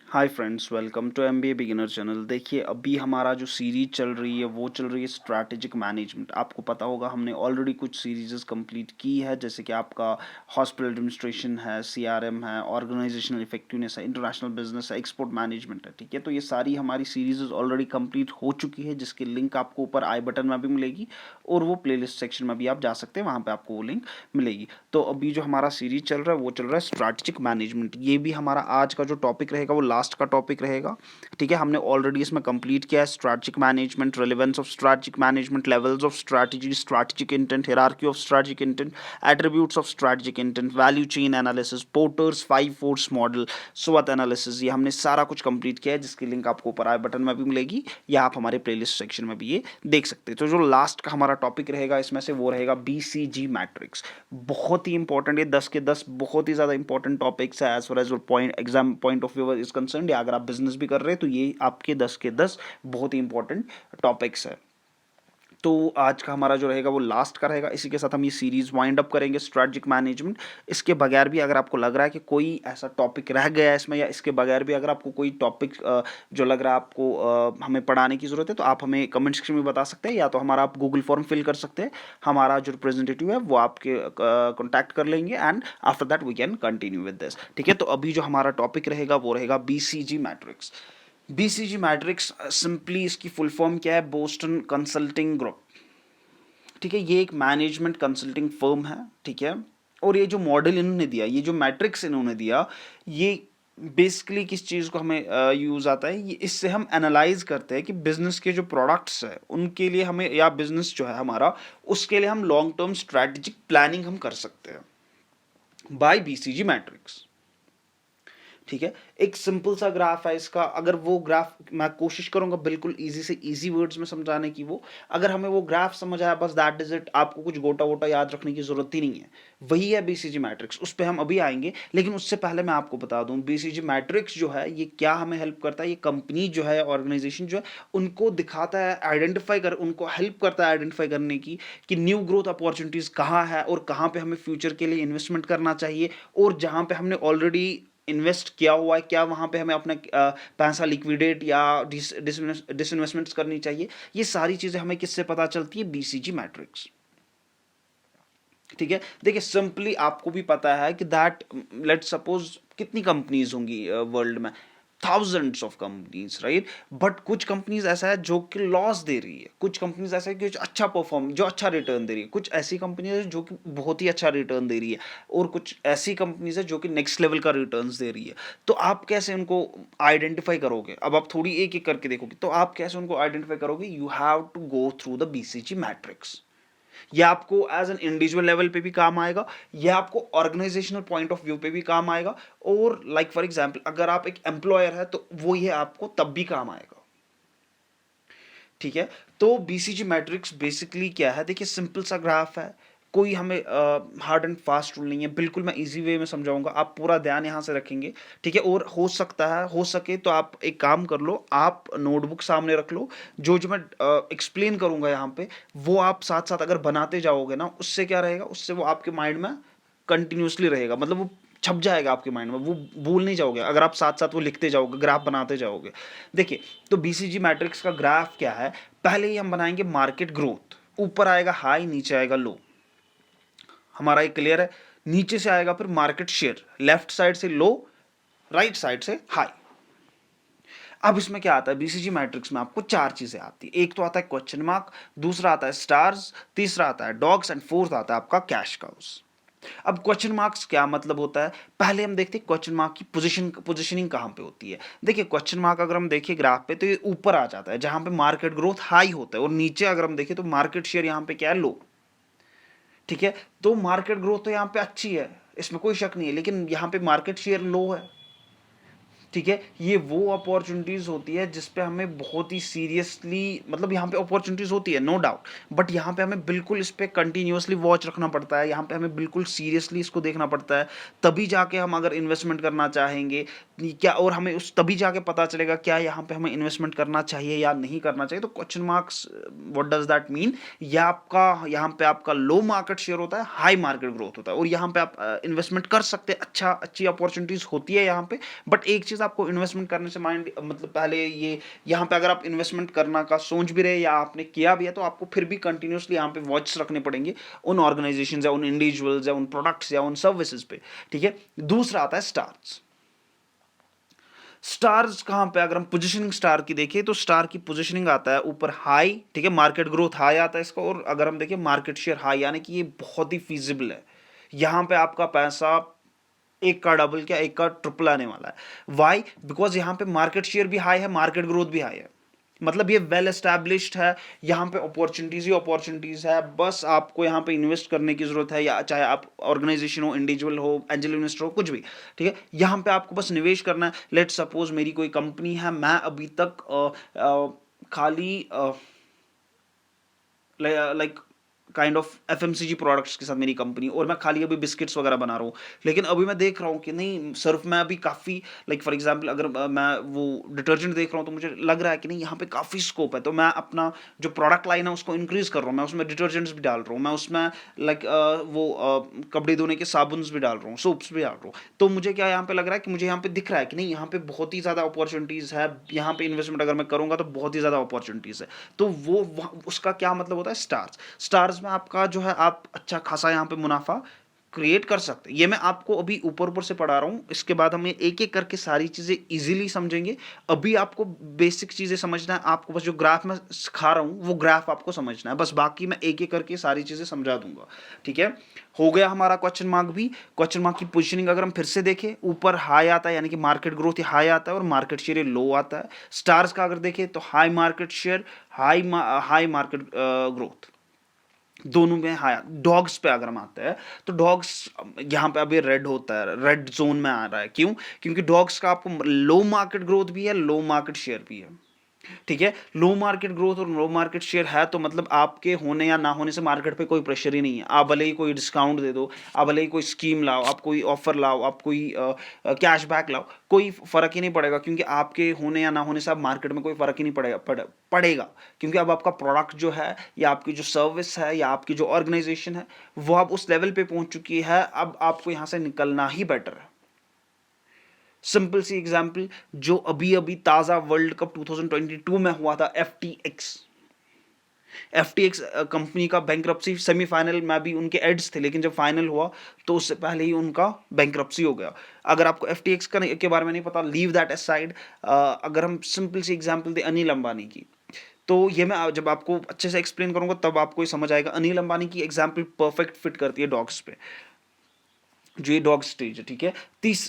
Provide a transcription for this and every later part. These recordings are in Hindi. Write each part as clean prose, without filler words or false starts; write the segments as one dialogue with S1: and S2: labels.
S1: Hi friends, welcome to MBA beginner channel. देखिए, अभी हमारा जो सीरीज चल रही है वो चल रही है स्ट्रैटेजिक मैनेजमेंट। आपको पता होगा हमने ऑलरेडी कुछ सीरीजेस कंप्लीट की है, जैसे कि आपका हॉस्पिटल एडमिनिस्ट्रेशन है, सीआरएम है, ऑर्गेनाइजेशनल इफेक्टिवनेस है, इंटरनेशनल बिजनेस है, एक्सपोर्ट मैनेजमेंट है। ठीक है, तो ये सारी हमारी सीरीजेस ऑलरेडी कंप्लीट हो चुकी है, जिसकी लिंक आपको ऊपर आई बटन में भी मिलेगी और वो प्लेलिस्ट सेक्शन में भी आप जा सकते हैं, वहाँ पर आपको वो लिंक मिलेगी। तो अभी जो हमारा सीरीज चल रहा है वो चल रहा है स्ट्रैटेजिक मैनेजमेंट। ये भी हमारा आज का जो टॉपिक रहेगा वो लास्ट का टॉपिक रहेगा। ठीक है, हमने ऑलरेडी इसमें कंप्लीट किया है strategic management, relevance of strategic management, levels of strategy, strategic intent, hierarchy of strategic intent, attributes of strategic intent, value chain analysis, Porter's 5 force model, स्वॉट एनालिसिस। ये हमने सारा कुछ कंप्लीट किया है, जिसकी लिंक आपको ऊपर आई बटन में भी मिलेगी या आप हमारे प्लेलिस्ट सेक्शन में भी ये देख सकते हैं। तो जो लास्ट का हमारा टॉपिक रहेगा इसमें से वो रहेगा BCG मैट्रिक्स। बहुत ही इंपॉर्टेंट, ये 10 के 10 बहुत ही ज़्यादा इंपॉर्टेंट टॉपिक्स है as far as point exam point of view is concern, या अगर आप बिजनेस भी कर रहे हैं तो ये आपके 10 के 10 बहुत ही इंपॉर्टेंट टॉपिक्स है। तो आज का हमारा जो रहेगा वो लास्ट का रहेगा। इसी के साथ हम ये सीरीज वाइंड अप करेंगे स्ट्रैटेजिक मैनेजमेंट। इसके बगैर भी अगर आपको लग रहा है कि कोई ऐसा टॉपिक रह गया है इसमें, या इसके बगैर भी अगर आपको कोई टॉपिक जो लग रहा है आपको हमें पढ़ाने की ज़रूरत है, तो आप हमें कमेंट सेक्शन में बता सकते हैं, या तो हमारा आप गूगल फॉर्म फिल कर सकते हैं। हमारा जो रिप्रेजेंटेटिव है वो आपके कॉन्टैक्ट कर लेंगे and after that we can continue with this. ठीक है, तो अभी जो हमारा टॉपिक रहेगा वो रहेगा BCG matrix. BCG matrix simply इसकी फुल फॉर्म क्या है? Boston consulting group. ठीक है, ये एक मैनेजमेंट कंसल्टिंग फर्म है। ठीक है, और ये जो मॉडल इन्होंने दिया, ये जो मैट्रिक्स इन्होंने दिया, ये बेसिकली किस चीज़ को हमें यूज़ आता है, ये इससे हम एनालाइज करते हैं कि बिजनेस के जो प्रोडक्ट्स है उनके लिए हमें, या बिजनेस जो है हमारा, उसके लिए हम लॉन्ग टर्म स्ट्रैटेजिक प्लानिंग हम कर सकते हैं बाय BCG मैट्रिक्स। ठीक है, एक सिंपल सा ग्राफ है इसका। अगर वो ग्राफ, मैं कोशिश करूंगा बिल्कुल इजी से इजी वर्ड्स में समझाने की, वो अगर हमें वो ग्राफ समझ आया बस दैट इज इट, आपको कुछ गोटा वोटा याद रखने की जरूरत ही नहीं है। वही है BCG मैट्रिक्स, उस पर हम अभी आएंगे। लेकिन उससे पहले मैं आपको बता दूं BCG मैट्रिक्स जो है ये क्या हमें हेल्प करता है। ये कंपनी जो है, ऑर्गेनाइजेशन जो है, उनको दिखाता है, आइडेंटिफाई कर, उनको हेल्प करता है आइडेंटिफाई करने की कि न्यू ग्रोथ अपॉर्चुनिटीज कहाँ है और कहाँ पे हमें फ्यूचर के लिए इन्वेस्टमेंट करना चाहिए, और जहाँ पे हमने ऑलरेडी इन्वेस्ट किया हुआ है क्या वहाँ पे हमें अपना पैसा लिक्विडेट या डिसइन्वेस्टमेंट्स करनी चाहिए। ये सारी चीज़ें हमें किससे पता चलती है? BCG matrix. ठीक है, देखिए सिंपली आपको भी पता है कि दैट, लेट सपोज कितनी कंपनीज होंगी वर्ल्ड में, thousands of companies, right. But कुछ कंपनीज ऐसा है जो कि लॉस दे रही है, कुछ कंपनीज ऐसा है कि जो अच्छा परफॉर्म, जो अच्छा रिटर्न दे रही है, कुछ ऐसी कंपनीज है जो कि बहुत ही अच्छा रिटर्न दे रही है, और कुछ ऐसी कंपनीज है जो कि नेक्स्ट लेवल का रिटर्न्स दे रही है। तो आप कैसे उनको आइडेंटिफाई करोगे? अब आप थोड़ी एक एक करके देखोगे, तो आप कैसे उनको आइडेंटिफाई करोगे? You have to go through the BCG matrix. ये आपको एज एन इंडिविजुअल लेवल पे भी काम आएगा, या आपको ऑर्गेनाइजेशनल पॉइंट ऑफ व्यू पे भी काम आएगा, और लाइक फॉर एग्जांपल अगर आप एक एम्प्लॉयर है तो वो ये आपको तब भी काम आएगा। ठीक है, तो BCG मैट्रिक्स बेसिकली क्या है? देखिए सिंपल सा ग्राफ है, कोई हमें हार्ड एंड फास्ट रूल नहीं है, बिल्कुल मैं इजी वे में समझाऊंगा, आप पूरा ध्यान यहाँ से रखेंगे। ठीक है, और हो सकता है, हो सके तो आप एक काम कर लो, आप नोटबुक सामने रख लो, जो जो मैं एक्सप्लेन करूंगा यहाँ पे वो आप साथ साथ अगर बनाते जाओगे ना, उससे क्या रहेगा, उससे वो आपके माइंड में कंटिन्यूसली रहेगा, मतलब वो छप जाएगा आपके माइंड में, वो भूल नहीं जाओगे अगर आप साथ साथ वो लिखते जाओगे, ग्राफ बनाते जाओगे। देखिए, तो BCG मैट्रिक्स का ग्राफ क्या है? पहले ही हम बनाएंगे मार्केट ग्रोथ, ऊपर आएगा हाई, नीचे आएगा लो, हमारा एक क्लियर है। नीचे से आएगा फिर मार्केट शेयर, लेफ्ट साइड से लो, राइट साइड से हाई। अब इसमें क्या आता है? BCG मैट्रिक्स में आपको चार चीजें आती है। एक तो आता है क्वेश्चन मार्क, दूसरा आता है स्टार्स, तीसरा आता है डॉग्स, एंड फोर्थ आता है आपका कैश काउस। अब क्वेश्चन मार्क्स क्या मतलब होता है? पहले हम देखते हैं क्वेश्चन मार्क की पोजीशनिंग कहां पे होती है। देखिए क्वेश्चन मार्क अगर हम देखें ग्राफ पे तो ये ऊपर आ जाता है जहां पे मार्केट ग्रोथ हाई होता है, और नीचे अगर हम देखें तो मार्केट शेयर यहां पे क्या है? लो। ठीक है, तो मार्केट ग्रोथ तो यहां पे अच्छी है, इसमें कोई शक नहीं है, लेकिन यहां पे मार्केट शेयर लो है। ठीक है, ये वो अपॉर्चुनिटीज होती है जिसपे हमें बहुत ही सीरियसली, मतलब यहाँ पे अपॉर्चुनिटीज होती है नो डाउट, बट यहाँ पे हमें बिल्कुल इस पे कंटिन्यूअसली वॉच रखना पड़ता है, यहाँ पे हमें बिल्कुल सीरियसली इसको देखना पड़ता है, तभी जाके हम अगर इन्वेस्टमेंट करना चाहेंगे क्या, और हमें उस तभी जाके पता चलेगा क्या यहाँ पे हमें इन्वेस्टमेंट करना चाहिए या नहीं करना चाहिए। तो question marks, what does that mean? या आपका यहाँ पे आपका लो मार्केट शेयर होता है, हाई मार्केट ग्रोथ होता है, और यहाँ पे आप इन्वेस्टमेंट कर सकते हैं, अच्छी अपॉर्चुनिटीज होती है यहाँ पे। बट एक चीज चीज़ आपको इन्वेस्टमेंट करने से माइंड मतलब पहले ये यहाँ पे अगर आप इन्वेस्टमेंट करना का सोच भी रहे या आपने किया भी है तो आपको फिर भी कंटिन्यूसली यहाँ पे वॉच रखने पड़ेंगे उन ऑर्गेनाइजेशन या उन इंडिविजुअल्स या उन प्रोडक्ट्स या उन सर्विसेज पे, ठीक है। दूसरा आता है स्टार्स। स्टार्स कहां पे, अगर हम पोजीशनिंग स्टार की देखें तो स्टार की पोजीशनिंग आता है ऊपर हाई, ठीक है, मार्केट ग्रोथ हाई आता है इसका, और अगर हम देखें मार्केट शेयर हाई, यानी कि ये बहुत ही फीजिबल है। यहां पे आपका पैसा एक का डबल क्या एक का ट्रिपल आने वाला है। वाई? बिकॉज यहां पे मार्केट शेयर भी हाई है, मार्केट ग्रोथ भी हाई है, मतलब ये वेल एस्टैब्लिश्ड है। यहाँ पे अपॉर्चुनिटीज ही अपॉर्चुनिटीज है, बस आपको यहाँ पे इन्वेस्ट करने की जरूरत है, या चाहे आप ऑर्गेनाइजेशन हो, इंडिविजुअल हो, एंजल इन्वेस्टर हो, कुछ भी, ठीक है। यहाँ पे आपको बस निवेश करना है। लेट सपोज मेरी कोई कंपनी है, मैं अभी तक खाली like kind of FMCG products के साथ मेरी कंपनी, और मैं खाली अभी बिस्किट्स वगैरह बना रहा हूँ, लेकिन अभी मैं देख रहा हूँ कि नहीं सर्फ में अभी काफ़ी, लाइक फॉर एग्जांपल अगर मैं वो डिटर्जेंट देख रहा हूँ तो मुझे लग रहा है कि नहीं यहाँ पे काफ़ी स्कोप है, तो मैं अपना जो प्रोडक्ट लाइन है उसको इंक्रीज कर रहा हूँ, मैं उसमें डिटर्जेंट्स भी डाल रहा हूँ, मैं उसमें लाइक कपड़े धोने के साबुन भी डाल रहा हूँ, सोप्स भी डाल रहा हूँ। तो मुझे क्या यहाँ पे लग रहा है कि मुझे यहाँ पे दिख रहा है कि नहीं यहाँ पे बहुत ही ज़्यादा अपॉर्चुनिटीज़ है, यहाँ पे इन्वेस्टमेंट अगर मैं करूँगा तो बहुत ही ज़्यादा अपॉर्चुनिटीज़ है। तो वो उसका क्या मतलब होता है, स्टार्स। स्टार्स में आपका जो है आप अच्छा खासा यहाँ पे मुनाफा क्रिएट कर सकते हैं। ये मैं आपको अभी ऊपर ऊपर से पढ़ा रहा हूँ, इसके बाद हम एक एक करके सारी चीज़ें इजीली समझेंगे। अभी आपको बेसिक चीज़ें समझना है, आपको बस जो ग्राफ मैं सिखा रहा हूँ वो ग्राफ आपको समझना है, बस बाकी मैं एक एक करके सारी चीज़ें समझा दूंगा, ठीक है। हो गया हमारा क्वेश्चन मार्क भी। क्वेश्चन मार्क की पोजीशनिंग अगर हम फिर से देखें, ऊपर हाई आता है यानी कि मार्केट ग्रोथ हाई आता है, और मार्केट शेयर लो आता है। स्टार्स का अगर देखें तो high market share, high market growth, दोनों में हाई। डॉग्स पे अगर हम आते हैं तो डॉग्स यहाँ पे अभी रेड होता है, रेड जोन में आ रहा है, क्यों? क्योंकि डॉग्स का आपको लो मार्केट ग्रोथ भी है, लो मार्केट शेयर भी है, ठीक है। लो मार्केट ग्रोथ और लो मार्केट शेयर है तो मतलब आपके होने या ना होने से मार्केट पे कोई प्रेशर ही नहीं है। आप भले ही कोई डिस्काउंट दे दो, आप भले ही कोई स्कीम लाओ, आप कोई ऑफर लाओ, आप कोई कैशबैक लाओ, कोई फर्क ही नहीं पड़ेगा, क्योंकि आपके होने या ना होने से अब मार्केट में कोई फर्क ही नहीं पड़ेगा, क्योंकि अब आपका प्रोडक्ट जो है या आपकी जो सर्विस है या आपकी जो ऑर्गेनाइजेशन है वो अब उस लेवल पे पहुंच चुकी है, अब आपको यहां से निकलना ही बेटर है। सिंपल सी एग्जांपल, जो अभी अभी ताजा वर्ल्ड कप 2022 में हुआ था, एफटीएक्स कंपनी का बैंक्रप्सी, सेमीफाइनल में भी उनके एड्स थे, लेकिन जब फाइनल हुआ तो उससे पहले ही उनका बैंक्रप्सी हो गया। अगर आपको एफटीएक्स के बारे में नहीं पता, लीव दैट असाइड। अगर हम सिंपल सी एग्जांपल दे अनिल अंबानी की, तो ये मैं जब आपको अच्छे से एक्सप्लेन करूंगा तब आपको ये समझ आएगा। अनिल अंबानी की एग्जांपल परफेक्ट फिट करती है डॉग्स पे, जो ये डॉग स्टेज है, ठीक है।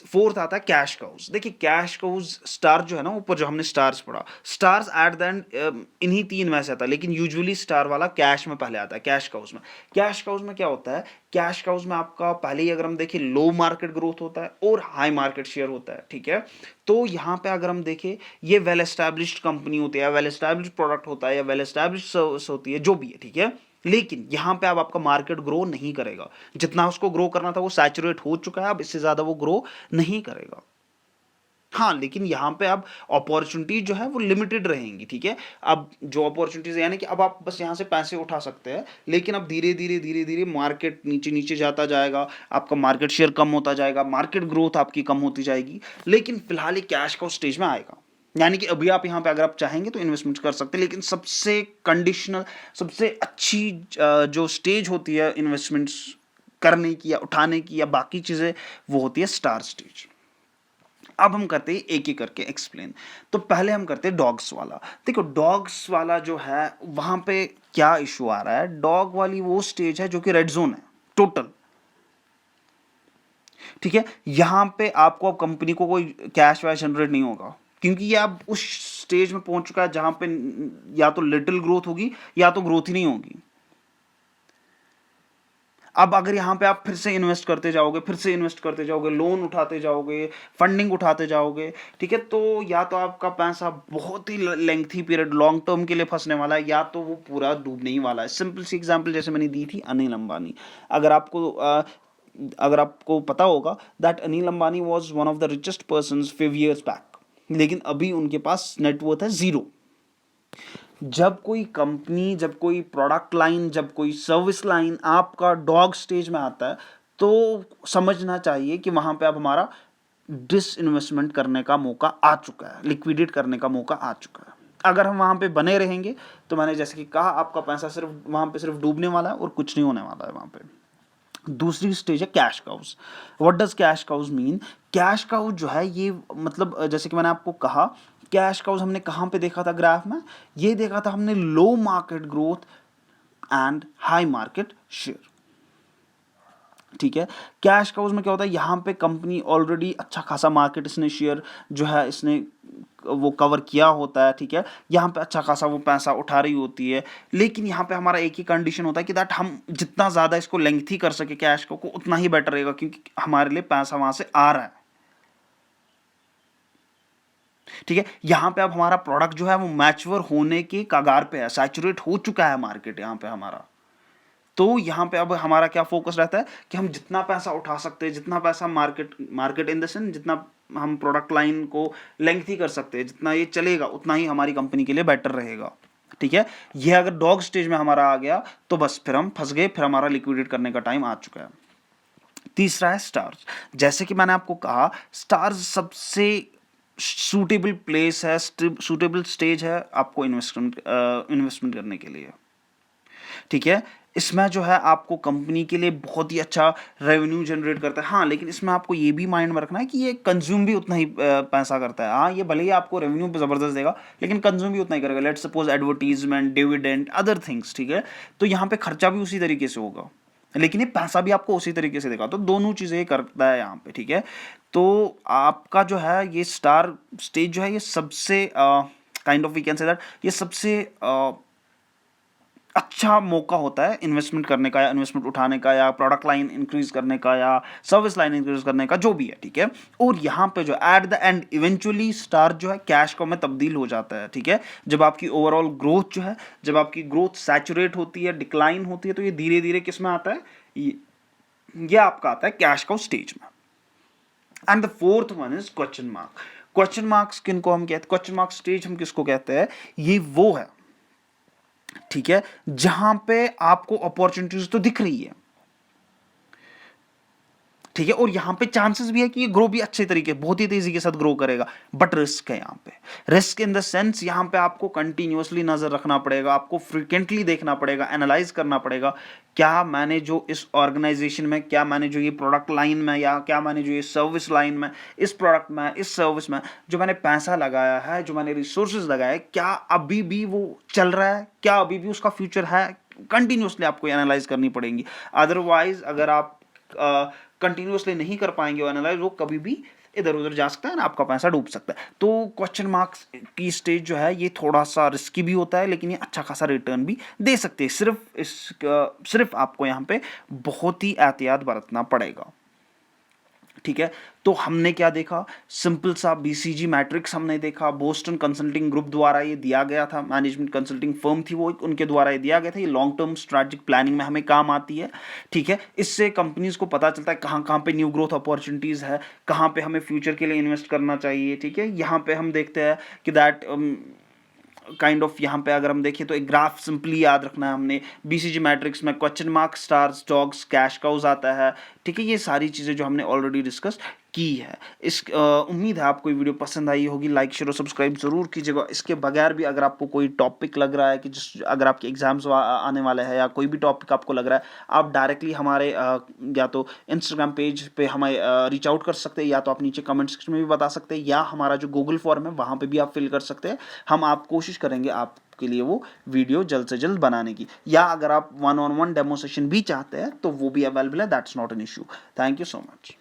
S1: फोर्थ आता है कैश काउज। देखिए कैश काउज स्टार जो है ना, ऊपर जो हमने स्टार्स पढ़ा, स्टार्स एट द एंड इन्हीं तीन में से आता है, लेकिन यूजुअली स्टार वाला कैश में पहले आता है। कैश काउज में, कैश काउज में क्या होता है, कैश काउज में आपका पहले ही अगर हम देखें लो मार्केट ग्रोथ होता है और हाई मार्केट शेयर होता है, ठीक है। तो यहाँ पे अगर हम देखें ये वेल एस्टैब्लिश्ड कंपनी होती है, वेल एस्टैब्लिश्ड प्रोडक्ट होता है, या वेल एस्टैब्लिश्ड सर्विस होती है, जो भी है, ठीक है। लेकिन यहां पे अब आपका मार्केट ग्रो नहीं करेगा, जितना उसको ग्रो करना था वो सैचुरेट हो चुका है, अब इससे ज्यादा वो ग्रो नहीं करेगा। हाँ, लेकिन यहां पे अब अपॉर्चुनिटी जो है वो लिमिटेड रहेंगी, ठीक है। अब जो अपॉर्चुनिटीज यानी कि अब आप बस यहां से पैसे उठा सकते हैं, लेकिन अब धीरे धीरे मार्केट नीचे नीचे जाता जाएगा, आपका मार्केट शेयर कम होता जाएगा, मार्केट ग्रोथ आपकी कम होती जाएगी, लेकिन फिलहाल ये कैश का स्टेज में आएगा। यानी कि अभी आप यहाँ पे अगर आप चाहेंगे तो इन्वेस्टमेंट कर सकते हैं, लेकिन सबसे कंडीशनल, सबसे अच्छी जो स्टेज होती है इन्वेस्टमेंट्स करने की या उठाने की या बाकी चीज़ें, वो होती है स्टार स्टेज। अब हम करते हैं एक एक करके एक्सप्लेन। तो पहले हम करते हैं डॉग्स वाला। देखो डॉग्स वाला जो है वहां पे क्या इशू आ रहा है, डॉग वाली वो स्टेज है जो कि रेड जोन है टोटल, ठीक है। यहां पे आपको कंपनी को कोई कैश वैश जनरेट नहीं होगा, क्योंकि ये अब उस स्टेज में पहुंच चुका है जहां पे या तो लिटिल ग्रोथ होगी या तो ग्रोथ ही नहीं होगी। अब अगर यहां पे आप फिर से इन्वेस्ट करते जाओगे, फिर से इन्वेस्ट करते जाओगे, लोन उठाते जाओगे, फंडिंग उठाते जाओगे, ठीक है, तो या तो आपका पैसा बहुत ही लेंथी पीरियड लॉन्ग टर्म के लिए फंसने वाला है, या तो वो पूरा डूबने ही वाला है। सिंपल सी एग्जांपल जैसे मैंने दी थी अनिल अंबानी। अगर आपको अगर आपको पता होगा that Anil Ambani was one of the richest person 5 years back, लेकिन अभी उनके पास नेटवर्थ है 0। जब कोई कंपनी, जब कोई प्रोडक्ट लाइन, जब कोई सर्विस लाइन आपका डॉग स्टेज में आता है, तो समझना चाहिए कि वहां पे अब हमारा डिसइन्वेस्टमेंट करने का मौका आ चुका है, लिक्विडेट करने का मौका आ चुका है। अगर हम वहाँ पे बने रहेंगे तो मैंने जैसे कि कहा, आपका पैसा सिर्फ वहाँ पे सिर्फ डूबने वाला है और कुछ नहीं होने वाला है वहाँ पे। दूसरी स्टेज है cash cows. What does cash cows mean? Cash cows जो है ये मतलब जैसे कि मैंने आपको कहा, कैश काउज हमने कहाँ पे देखा था ग्राफ में? ये देखा था हमने low market growth and high market share. ठीक है, कैश काउज में क्या होता है, यहाँ पे कंपनी ऑलरेडी अच्छा खासा मार्केट इसने शेयर जो है इसने वो कवर किया होता है। ठीक है, यहाँ पे अच्छा खासा वो पैसा उठा रही होती है, लेकिन यहाँ पे हमारा एक ही कंडीशन होता है कि दैट हम जितना ज़्यादा इसको लेंथी कर सके कैश को उतना ही बेटर रहेगा, क्योंकि हमारे लिए पैसा वहाँ से आ रहा है। ठीक है, यहाँ पे अब हमारा प्रोडक्ट जो है वो मैच्योर होने के कगार पे है, सैचुरेट हो चुका है मार्केट यहाँ पे हमारा। तो यहाँ पे अब हमारा क्या फोकस रहता है कि हम जितना पैसा उठा सकते हैं, जितना पैसा मार्केट इन द सेंस जितना हम प्रोडक्ट लाइन को लेंथी कर सकते हैं, जितना ये चलेगा उतना ही हमारी कंपनी के लिए बेटर रहेगा। ठीक है, ये अगर डॉग स्टेज में हमारा आ गया तो बस फिर हम फंस गए, फिर हमारा लिक्विडेट करने का टाइम आ चुका है। तीसरा है स्टार्स। जैसे कि मैंने आपको कहा, स्टार्स सबसे सूटेबल प्लेस है, सूटेबल स्टेज है आपको इन्वेस्टमेंट करने के लिए। ठीक है, इसमें जो है आपको कंपनी के लिए बहुत ही अच्छा रेवेन्यू जनरेट करता है। हाँ, लेकिन इसमें आपको ये भी माइंड में रखना है कि ये कंज्यूम भी उतना ही पैसा करता है। हाँ, ये भले ही आपको रेवेन्यू ज़बरदस्त देगा लेकिन कंज्यूम भी उतना ही करेगा। Let's suppose advertisement, dividend, other things. ठीक है, तो यहाँ पे खर्चा भी उसी तरीके से होगा, लेकिन ये पैसा भी आपको उसी तरीके से देगा। तो दोनों चीज़ें करता है यहाँ पे। ठीक है, तो आपका जो है ये स्टार स्टेज जो है ये सबसे kind of we can say that ये सबसे अच्छा मौका होता है इन्वेस्टमेंट करने का, या इन्वेस्टमेंट उठाने का, या प्रोडक्ट लाइन इंक्रीज करने का, या सर्विस लाइन इंक्रीज करने का, जो भी है। ठीक है, और यहाँ पे जो at the end eventually star जो है कैश को में तब्दील हो जाता है। ठीक है, जब आपकी ओवरऑल ग्रोथ जो है, जब आपकी ग्रोथ सैचुरेट होती है, डिक्लाइन होती है, तो ये धीरे धीरे किस में आता है, ये आपका आता है कैश काउ स्टेज में। And the fourth one is question mark. Question marks किनको हम कहते हैं, क्वेश्चन मार्क स्टेज हम किसको कहते हैं? ये वो है, ठीक है, जहां पे आपको अपॉर्चुनिटीज तो दिख रही है। ठीक है, और यहां पे चांसेस भी है कि ये ग्रो भी अच्छे तरीके, बहुत ही तेजी के साथ ग्रो करेगा, बट रिस्क है यहां पे। रिस्क इन द सेंस यहां पे आपको कंटिन्यूअसली नजर रखना पड़ेगा, आपको फ्रीक्वेंटली देखना पड़ेगा, एनालाइज करना पड़ेगा, क्या मैंने जो इस ऑर्गेनाइजेशन में, क्या मैंने जो ये प्रोडक्ट लाइन में, या क्या मैंने जो ये सर्विस लाइन में, इस प्रोडक्ट में, इस सर्विस में जो मैंने पैसा लगाया है, जो मैंने रिसोर्सेज लगाया है, क्या अभी भी वो चल रहा है, क्या अभी भी उसका फ्यूचर है? कंटिन्यूअसली आपको एनालाइज करनी पड़ेगी। अदरवाइज अगर आप कंटिन्यूअसली नहीं कर पाएंगे एनालाइज, वो कभी भी इधर उधर जा सकता है ना, आपका पैसा डूब सकता है। तो क्वेश्चन मार्क्स की स्टेज जो है ये थोड़ा सा रिस्की भी होता है, लेकिन ये अच्छा खासा रिटर्न भी दे सकते हैं। सिर्फ आपको यहाँ पे बहुत ही एहतियात बरतना पड़ेगा। ठीक है, तो हमने क्या देखा, सिंपल सा BCG मैट्रिक्स हमने देखा, बोस्टन कंसल्टिंग ग्रुप द्वारा ये दिया गया था, मैनेजमेंट कंसल्टिंग फर्म थी वो, उनके द्वारा ये दिया गया था। ये लॉन्ग टर्म स्ट्रैटेजिक प्लानिंग में हमें काम आती है। ठीक है, इससे कंपनीज को पता चलता है कहाँ कहाँ पे न्यू ग्रोथ अपॉर्चुनिटीज है, कहाँ पे हमें फ्यूचर के लिए इन्वेस्ट करना चाहिए। ठीक है, यहाँ पे हम देखते हैं कि दैट काइंड ऑफ यहाँ पे अगर हम देखें तो एक ग्राफ सिंपली याद रखना है हमने। BCG मैट्रिक्स में question mark, stars, dogs, cash cows आता है। ठीक है, ये सारी चीज़ें जो हमने ऑलरेडी डिस्कस की है। उम्मीद है आपको ये वीडियो पसंद आई होगी। लाइक शेयर और सब्सक्राइब जरूर कीजिएगा। इसके बगैर भी अगर आपको कोई टॉपिक लग रहा है कि अगर आपके एग्जाम्स आने वाले हैं, या कोई भी टॉपिक आपको लग रहा है, आप डायरेक्टली हमारे या तो इंस्टाग्राम पेज पे हमें रीच आउट कर सकते हैं, या तो आप नीचे कमेंट सेक्शन में भी बता सकते हैं, या हमारा जो गूगल फॉर्म है वहाँ पर भी आप फिल कर सकते हैं। हम आप कोशिश करेंगे आपके लिए वो वीडियो जल्द से जल्द बनाने की, या अगर आप 1-on-1 डेमो सेशन भी चाहते हैं तो वो भी अवेलेबल है, that's not an issue. Thank you so much.